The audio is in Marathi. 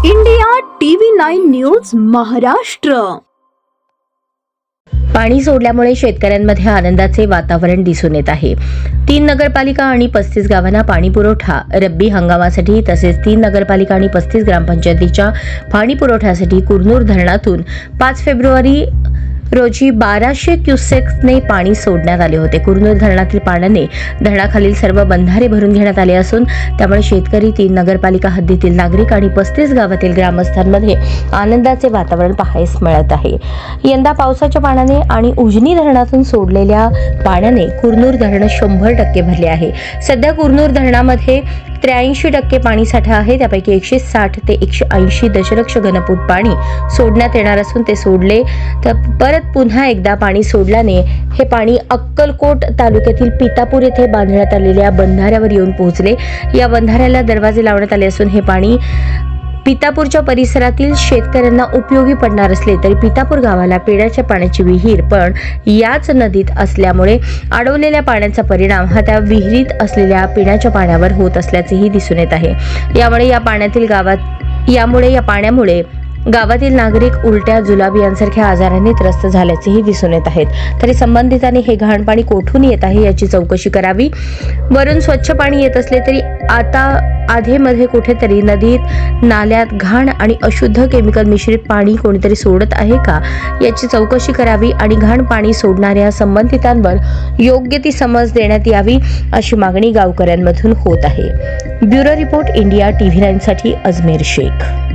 India TV 9 news Maharashtra. पाणी सोडल्यामुळे शेतकऱ्यांमध्ये आनंदाचे वातावरण दिसून येत आहे। 3 नगरपालिका आणि 35 गावांना पाणी पुरवठा रब्बी हंगामासाठी तसेच 3 नगरपालिका आणि 35 ग्रामपंचायतीच्या पाणी पुरवठ्यासाठी कुरनूर धरणातून 5 फेब्रुवारी रोजी 1200 क्युसेक्सने पाणी सोडण्यात आले होते। कुरनूर धरणातील पाण्याने धरणाखालील सर्व बंधारे भरून घेण्यात आले असून त्यामुळे शेतकरी, 3 नगरपालिका हद्दीतील नागरिक आणि 35 गावातील ग्रामस्थांमध्ये आनंदाचे वातावरण पाहायला मिळत आहे। यंदा पावसाच्या पाण्याने आणि उजनी धरणातून सोडलेल्या पाण्याने कुरनूर धरण 100% भरले आहे। सध्या कुरनूर धरणामध्ये 83% पाणी साठा आहे। त्यापैकी 160 ते 180 दशलक्ष घनफूट पाणी सोडण्यात येणार असून ते सोडले तर परत पुन्हा एकदा पाणी सोडल्याने हे पाणी अक्कलकोट तालुक्यातील पितापूर येथे बांधण्यात आलेल्या बंधाऱ्यावर येऊन पोहोचले। या बंधाऱ्याला दरवाजे लावण्यात आले असून हे पाणी पितापूरच्या परिसरातील शेतकऱ्यांना उपयोगी पडणार असले तरी पितापूर गावाला पिण्याच्या पाण्याची विहीर पण याच नदीत असल्यामुळे अडवलेल्या पाण्याचा परिणाम हा त्या विहिरीत असलेल्या पिण्याच्या पाण्यावर होत असल्याचेही दिसून येत आहे। यामुळे या पाण्यामुळे गावातील नागरिक उलट्या, जुलाबी यांसारख्या आजारांनी त्रस्त झाल्याचेही दिसून येत आहेत। तरी संबंधितांनी हे घाण पाणी कोठून येत आहे याची चौकशी करावी। वरून स्वच्छ पाणी येत असले तरी आता आधेमध्ये कुठेतरी नदीत, नाल्यात घाण आणि अशुद्ध केमिकल मिश्रित पाणी कोणीतरी सोडत आहे का याची चौकशी करावी आणि घाण पाणी सोडणाऱ्या संबंधितांवर योग्य ती समज देण्यात यावी अशी मागणी गावकऱ्यांमधून होत आहे। ब्युरो रिपोर्ट, इंडिया टीव्ही 9 साठी अजमेर शेख।